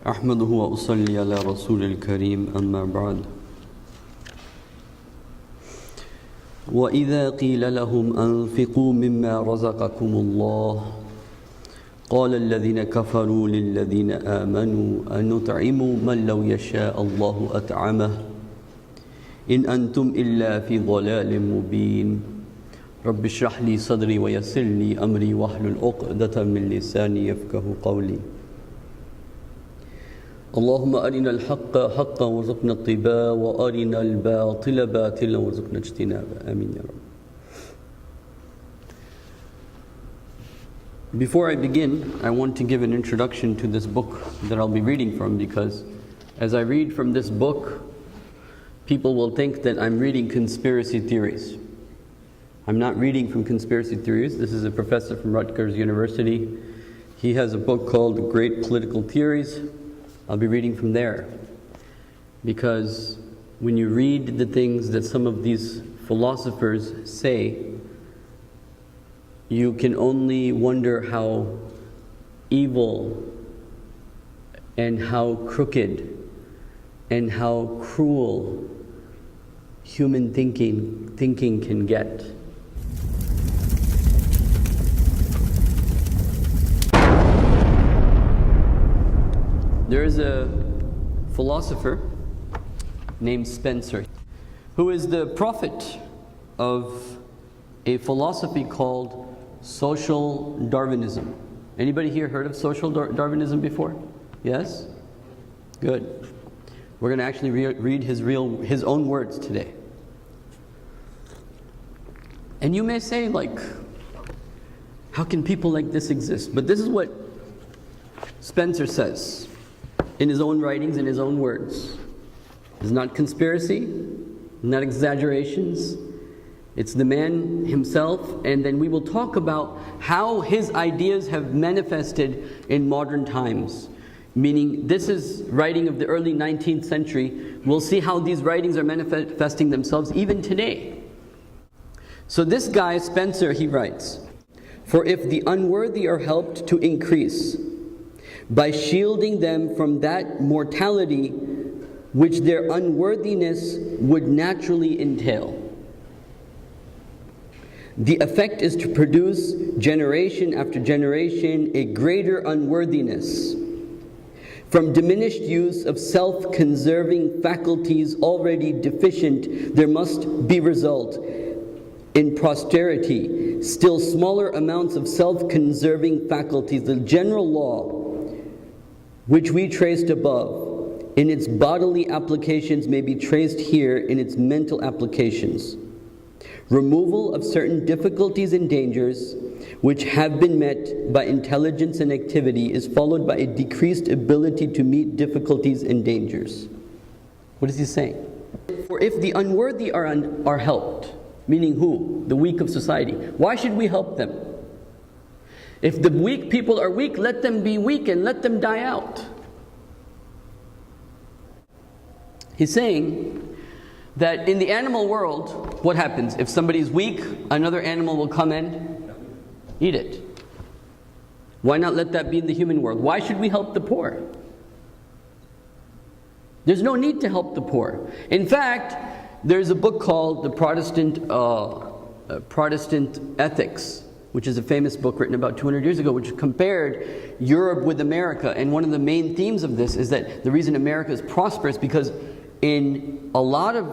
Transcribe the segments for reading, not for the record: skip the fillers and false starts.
أحمده وأصلي على رسول الكريم أما بعد وإذا قيل لهم أنفقوا مما رزقكم الله قال الذين كفروا للذين آمنوا أنطعم من لو يشاء الله أطعمه إن أنتم إلا في ضلال مبين رب اشرح لي صدري ويسر لي أمري واحلل عقدة من لساني يفقه قولي اللهم أرنا الحق حقا وارزقنا اتباعه وأرنا الباطل باطلا وارزقنا اجتنابه آمين يا رب. Before I begin, I want to give an introduction to this book that I'll be reading from, because as I read from this book, people will think that I'm reading conspiracy theories. I'm not reading from conspiracy theories. This is a professor from Rutgers University. He has a book called Great Political Theories. I'll be reading from there, because when you read the things that some of these philosophers say, you can only wonder how evil and how crooked and how cruel human thinking can get. There is a philosopher named Spencer, who is the prophet of a philosophy called social Darwinism. Anybody here heard of social Darwinism before? Yes? Good. We're going to actually read his own words today. And you may say, like, how can people like this exist? But this is what Spencer says in his own writings, in his own words. It's not conspiracy, not exaggerations. It's the man himself, and then we will talk about how his ideas have manifested in modern times. Meaning, this is writing of the early 19th century. We'll see how these writings are manifesting themselves even today. So this guy, Spencer, he writes, "For if the unworthy are helped to increase by shielding them from that mortality which their unworthiness would naturally entail, the effect is to produce generation after generation a greater unworthiness. From diminished use of self-conserving faculties already deficient, there must be result in posterity still smaller amounts of self-conserving faculties. The general law which we traced above in its bodily applications may be traced here in its mental applications. Removal of certain difficulties and dangers which have been met by intelligence and activity is followed by a decreased ability to meet difficulties and dangers." What is he saying? For if the unworthy are helped, meaning who? The weak of society. Why should we help them? If the weak people are weak, let them be weak and let them die out. He's saying that in the animal world, what happens? If somebody's weak, another animal will come and eat it. Why not let that be in the human world? Why should we help the poor? There's no need to help the poor. In fact, there's a book called The Protestant Ethics, which is a famous book written about 200 years ago, which compared Europe with America. And one of the main themes of this is that the reason America is prosperous because in a lot of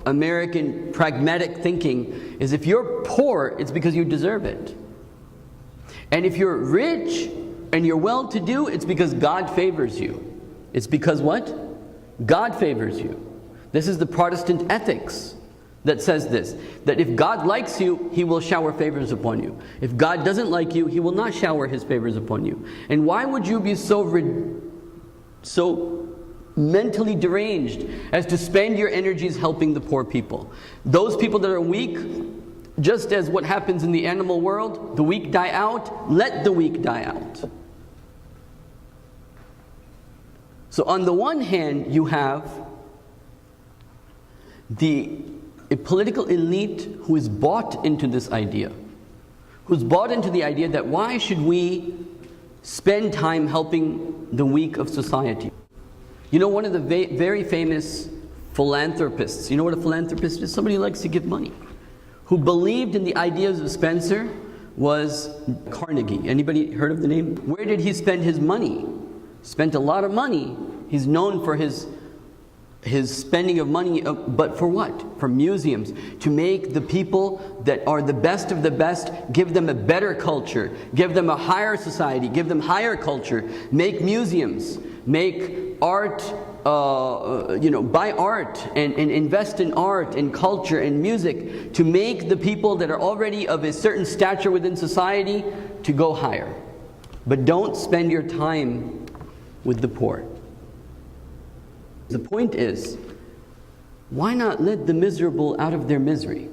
American pragmatic thinking is if you're poor, it's because you deserve it. And if you're rich and you're well-to-do, it's because God favors you. It's because what? God favors you. This is the Protestant ethics that says this, that if God likes you, He will shower favors upon you. If God doesn't like you, He will not shower His favors upon you. And why would you be so mentally deranged as to spend your energies helping the poor people? Those people that are weak, just as what happens in the animal world, the weak die out, let the weak die out. So on the one hand, you have a political elite who is bought into this idea, who's bought into the idea that why should we spend time helping the weak of society. You know, one of the very famous philanthropists, you know what a philanthropist is? Somebody who likes to give money, who believed in the ideas of Spencer, was Carnegie. Anybody heard of the name? Where did he spend his money? Spent a lot of money. He's known for his spending of money, but for what? For museums, to make the people that are the best of the best, give them a better culture, give them a higher society, give them higher culture, make museums, make art, buy art and invest in art and culture and music to make the people that are already of a certain stature within society to go higher. But don't spend your time with the poor. The point is, why not let the miserable out of their misery?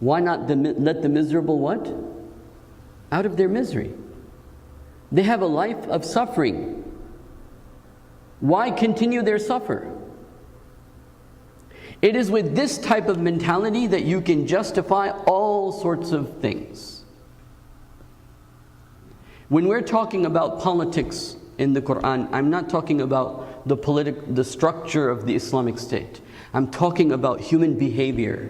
Why not let the miserable what? Out of their misery. They have a life of suffering. Why continue their suffer? It is with this type of mentality that you can justify all sorts of things. When we're talking about politics in the Qur'an, I'm not talking about the structure of the Islamic State. I'm talking about human behavior.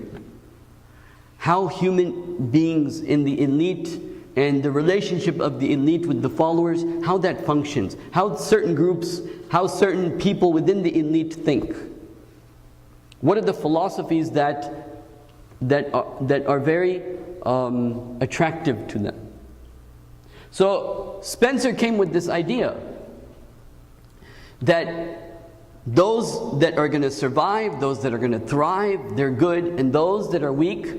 How human beings in the elite and the relationship of the elite with the followers, how that functions, how certain groups, how certain people within the elite think. What are the philosophies that are very attractive to them? So Spencer came with this idea that those that are going to survive, those that are going to thrive, they're good, and those that are weak,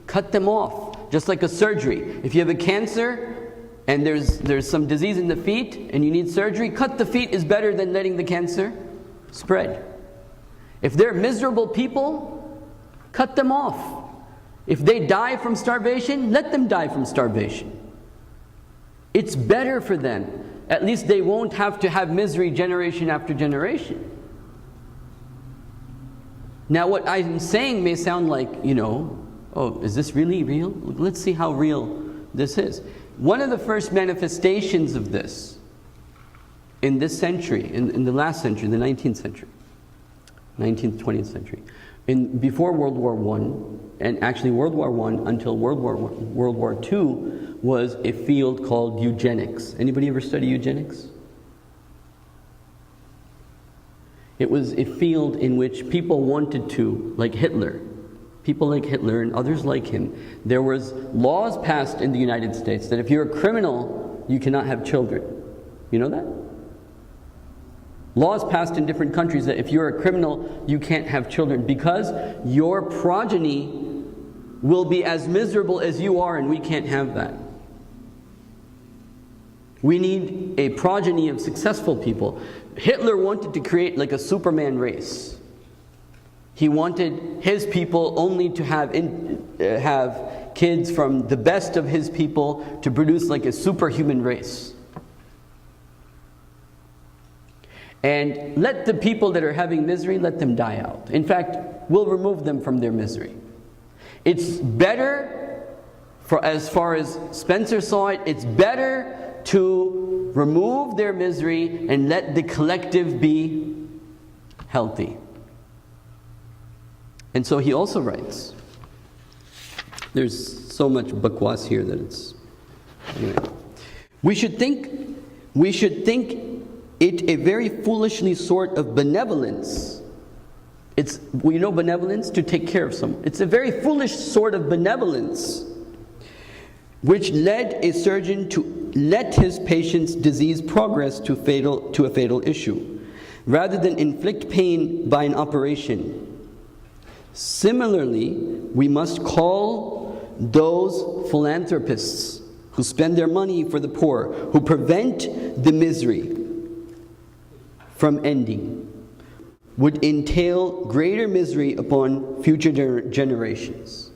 cut them off. Just like a surgery. If you have a cancer and there's some disease in the feet and you need surgery, cut the feet is better than letting the cancer spread. If they're miserable people, cut them off. If they die from starvation, let them die from starvation. It's better for them. At least they won't have to have misery generation after generation. Now what I'm saying may sound like, oh, is this really real? Let's see how real this is. One of the first manifestations of this in this century, in the last century, the 19th century, 19th, 20th century, before World War I, and actually World War I until World War II, was a field called eugenics. Anybody ever study eugenics? It was a field in which people wanted to, like Hitler, people like Hitler and others like him, there was laws passed in the United States that if you're a criminal, you cannot have children. You know that? Laws passed in different countries that if you're a criminal, you can't have children because your progeny will be as miserable as you are, and we can't have that. We need a progeny of successful people. Hitler wanted to create like a Superman race. He wanted his people only to have kids from the best of his people to produce like a superhuman race. And let the people that are having misery, let them die out. In fact, we'll remove them from their misery. It's better, as far as Spencer saw it, it's better to remove their misery and let the collective be healthy. And so he also writes, there's so much bakwas here that it's, anyway. We should think it a very foolishly sort of benevolence. It's, benevolence, to take care of someone. It's a very foolish sort of benevolence which led a surgeon to let his patient's disease progress to a fatal issue, rather than inflict pain by an operation. Similarly, we must call those philanthropists who spend their money for the poor, who prevent the misery from ending, would entail greater misery upon future generations.